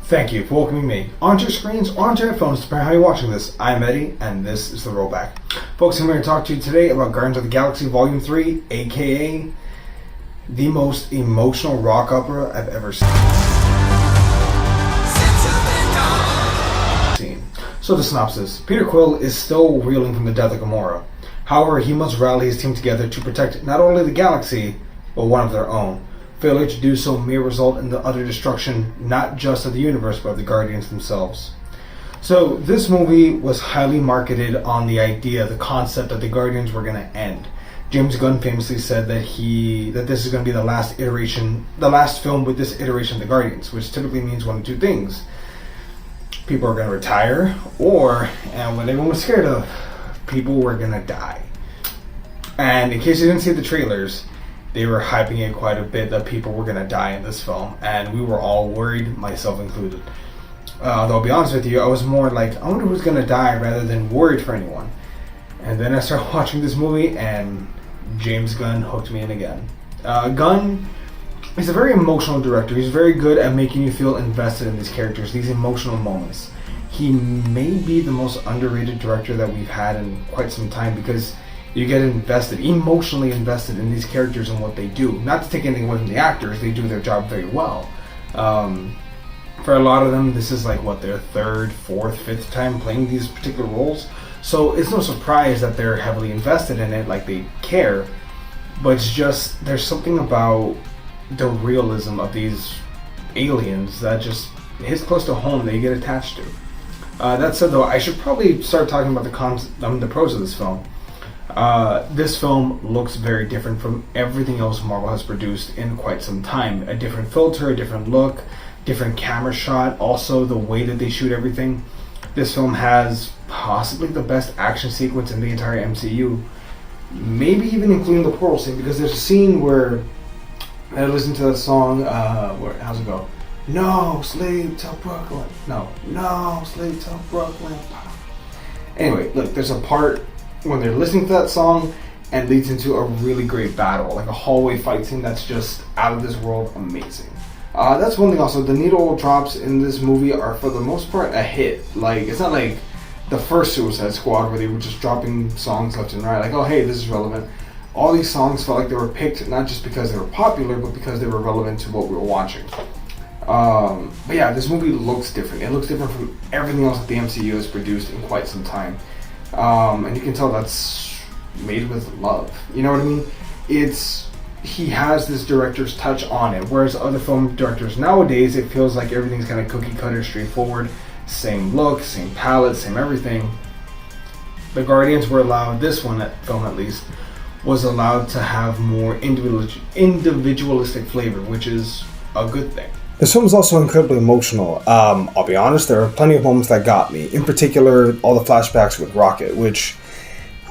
Thank you for welcoming me onto your screens, onto your phones, depending on how you're watching this. I'm Eddie, and this is The Rollback. Folks, I'm here to talk to you today about Guardians of the Galaxy Volume 3, aka the most emotional rock opera I've ever seen. So the synopsis. Peter Quill is still reeling from the death of Gamora. However, he must rally his team together to protect not only the galaxy, but one of their own. Failure to do so may result in the utter destruction, not just of the universe, but of the Guardians themselves. So, this movie was highly marketed on the idea, the concept that the Guardians were going to end. James Gunn famously said that this is going to be the last film with this iteration of the Guardians, which typically means one of two things. People are going to retire, and what everyone was scared of, people were going to die. And in case you didn't see the trailers, they were hyping it quite a bit that people were going to die in this film, and we were all worried, myself included. Though I'll be honest with you, I was more like, I wonder who's going to die rather than worried for anyone. And then I started watching this movie, and James Gunn hooked me in again. Gunn is a very emotional director. He's very good at making you feel invested in these characters, these emotional moments. He may be the most underrated director that we've had in quite some time because you get emotionally invested in these characters and what they do. Not to take anything away from the actors, they do their job very well. For a lot of them, this is like their third, fourth, fifth time playing these particular roles. So it's no surprise that they're heavily invested in it, like they care. But it's just, there's something about the realism of these aliens that just hits close to home that you get attached to. That said though, I should probably start talking about the pros of this film. This film looks very different from everything else Marvel has produced in quite some time. A different filter, a different look, different camera shot, also the way that they shoot everything. This film has possibly the best action sequence in the entire MCU. Maybe even including the portal scene, because there's a scene where I listen to that song, how's it go? No, slave till Brooklyn. No, slave till Brooklyn. Anyway, look, there's a part when they're listening to that song and leads into a really great battle, like a hallway fight scene that's just out of this world amazing. That's one thing also, the needle drops in this movie are for the most part a hit. Like, it's not like the first Suicide Squad where they were just dropping songs left and right, like, oh hey, this is relevant. All these songs felt like they were picked not just because they were popular, but because they were relevant to what we were watching. But yeah, this movie looks different. It looks different from everything else that the MCU has produced in quite some time. And you can tell that's made with love. You know what I mean? He has this director's touch on it, whereas other film directors nowadays, it feels like everything's kind of cookie cutter, straightforward, same look, same palette, same everything. The Guardians were allowed, this one film at least, was allowed to have more individualistic flavor, which is a good thing. This film is also incredibly emotional. I'll be honest, there are plenty of moments that got me. In particular, all the flashbacks with Rocket, which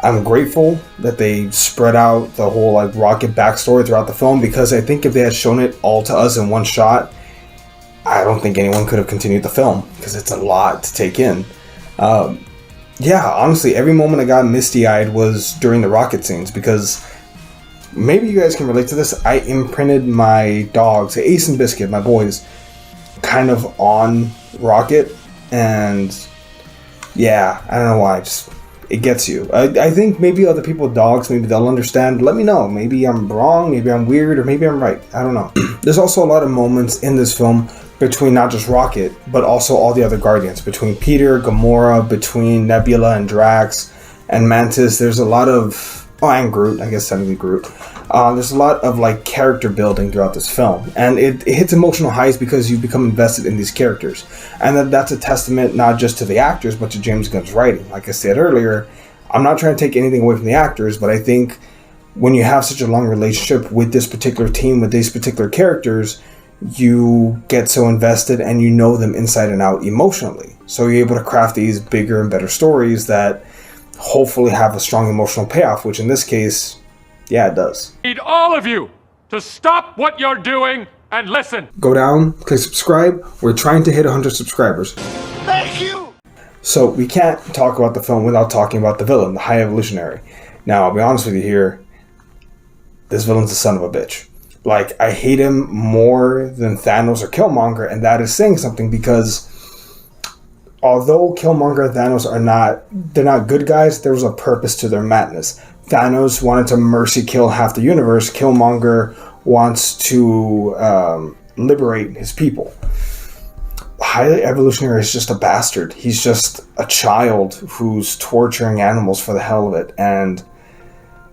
I'm grateful that they spread out the whole Rocket backstory throughout the film, because I think if they had shown it all to us in one shot, I don't think anyone could have continued the film, because it's a lot to take in. Yeah, honestly, every moment I got misty-eyed was during the Rocket scenes, because maybe you guys can relate to this. I imprinted my dogs, Ace and Biscuit, my boys, kind of on Rocket, and yeah, I don't know why, it gets you. I think maybe other people with dogs, maybe they'll understand. Let me know. Maybe I'm wrong, maybe I'm weird, or maybe I'm right. I don't know. There's also a lot of moments in this film between not just Rocket, but also all the other Guardians. Between Peter, Gamora, between Nebula and Drax, and Mantis. There's a lot of... and Groot, I guess technically Groot. There's a lot of character building throughout this film, and it hits emotional highs because you become invested in these characters, and that's a testament not just to the actors but to James Gunn's writing. Like I said earlier, I'm not trying to take anything away from the actors, but I think when you have such a long relationship with this particular team, with these particular characters, you get so invested and you know them inside and out emotionally. So you're able to craft these bigger and better stories that hopefully have a strong emotional payoff, which in this case, yeah, it does. I need all of you to stop what you're doing and listen. Go down, click subscribe. We're trying to hit 100 subscribers. Thank you! So we can't talk about the film without talking about the villain, the High Evolutionary. Now, I'll be honest with you here. This villain's a son of a bitch. Like, I hate him more than Thanos or Killmonger, and that is saying something, because although Killmonger and Thanos they're not good guys, there was a purpose to their madness. Thanos wanted to mercy kill half the universe. Killmonger wants to liberate his people. Highly Evolutionary is just a bastard. He's just a child who's torturing animals for the hell of it. And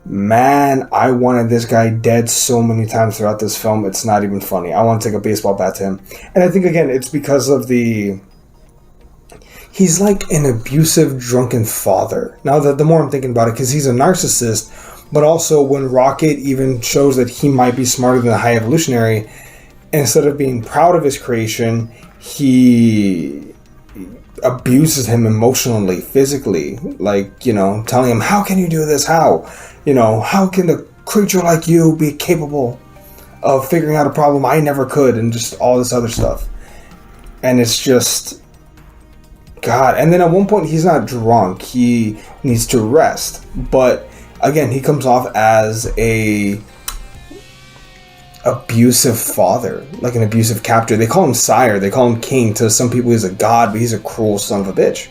man, I wanted this guy dead so many times throughout this film. It's not even funny. I want to take a baseball bat to him. And I think, again, it's because of he's like an abusive, drunken father. Now, the more I'm thinking about it, because he's a narcissist, but also when Rocket even shows that he might be smarter than the High Evolutionary, instead of being proud of his creation, he abuses him emotionally, physically. Like, telling him, how can you do this? How can a creature like you be capable of figuring out a problem I never could? And just all this other stuff. And it's just, God. And then at one point, he's not drunk. He needs to rest. But again, he comes off as a abusive father, like an abusive captor. They call him sire, they call him king. To some people he's a god, but he's a cruel son of a bitch.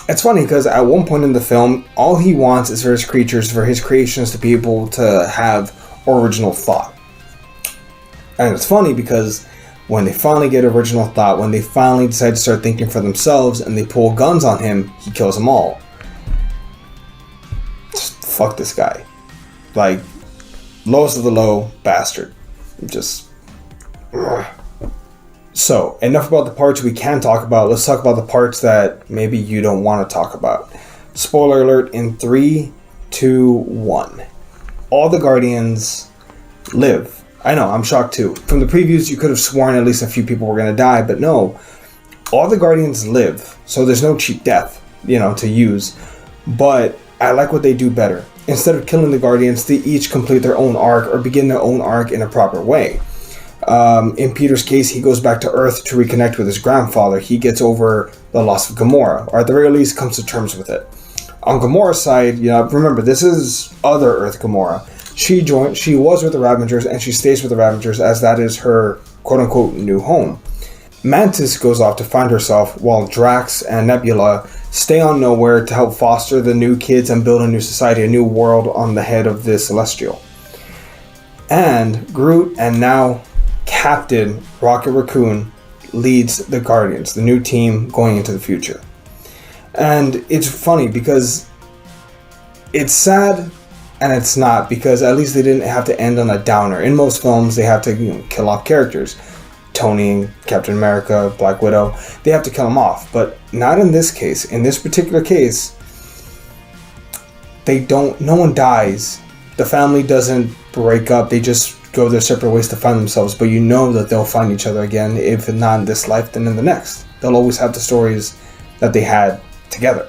It's funny because at one point in the film, all he wants is for his creatures, for his creations to be able to have original thought. And it's funny because when they finally get original thought, when they finally decide to start thinking for themselves and they pull guns on him, he kills them all. Just fuck this guy. Like, lowest of the low bastard. Just. Ugh. So, enough about the parts we can talk about. Let's talk about the parts that maybe you don't want to talk about. Spoiler alert in 3, 2, 1. All the Guardians live. I know, I'm shocked too. From the previews, you could have sworn at least a few people were going to die, but no. All the Guardians live. So there's no cheap death, to use. But I like what they do better. Instead of killing the Guardians, they each complete their own arc or begin their own arc in a proper way. In Peter's case, he goes back to Earth to reconnect with his grandfather. He gets over the loss of Gamora, or at the very least comes to terms with it. On Gamora's side, remember, this is other Earth Gamora. She was with the Ravagers, and she stays with the Ravagers as that is her quote-unquote new home. Mantis goes off to find herself, while Drax and Nebula stay on Nowhere to help foster the new kids and build a new society, a new world on the head of the Celestial. And Groot and now Captain Rocket Raccoon leads the Guardians, the new team going into the future. And it's funny because it's sad and it's not, because at least they didn't have to end on a downer. In most films, they have to kill off characters. Tony, Captain America, Black Widow, they have to kill them off. But not in this case. In this particular case, no one dies. The family doesn't break up. They just go their separate ways to find themselves. But you know that they'll find each other again, if not in this life, then in the next. They'll always have the stories that they had together.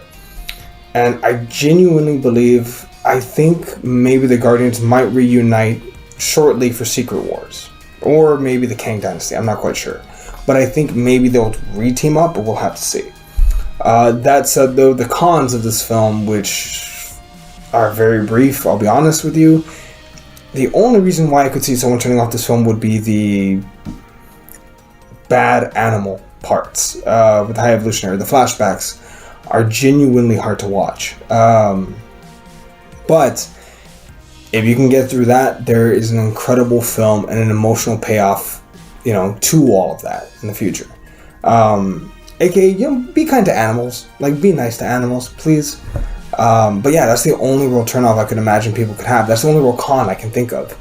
And I genuinely believe, I think maybe the Guardians might reunite shortly for Secret Wars. Or maybe the Kang Dynasty, I'm not quite sure. But I think maybe they'll re-team up, but we'll have to see. That said, though, the cons of this film, which are very brief, I'll be honest with you. The only reason why I could see someone turning off this film would be the bad animal parts with the High Evolutionary. The flashbacks are genuinely hard to watch. But if you can get through that, there is an incredible film and an emotional payoff, to all of that in the future. AKA, be kind to animals. Like, be nice to animals, please. But yeah, that's the only real turnoff I could imagine people could have. That's the only real con I can think of.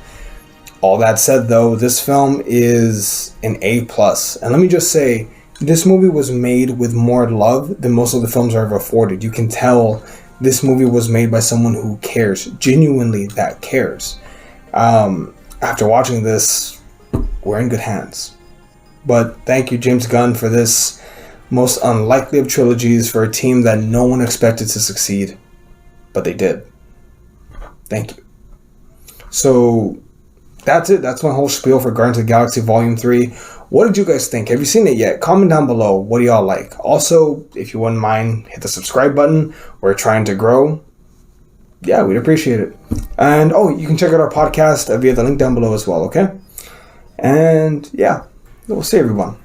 All that said, though, this film is an A+. And let me just say, this movie was made with more love than most of the films are ever afforded. You can tell this movie was made by someone who cares, genuinely that cares. After watching this, we're in good hands. But thank you, James Gunn, for this most unlikely of trilogies for a team that no one expected to succeed, but they did. Thank you. So that's it. That's my whole spiel for Guardians of the Galaxy Volume 3. What did you guys think? Have you seen it yet? Comment down below. What do y'all like? Also, if you wouldn't mind, hit the subscribe button. We're trying to grow. Yeah, we'd appreciate it. And, you can check out our podcast via the link down below as well, okay? And, yeah, we'll see everyone.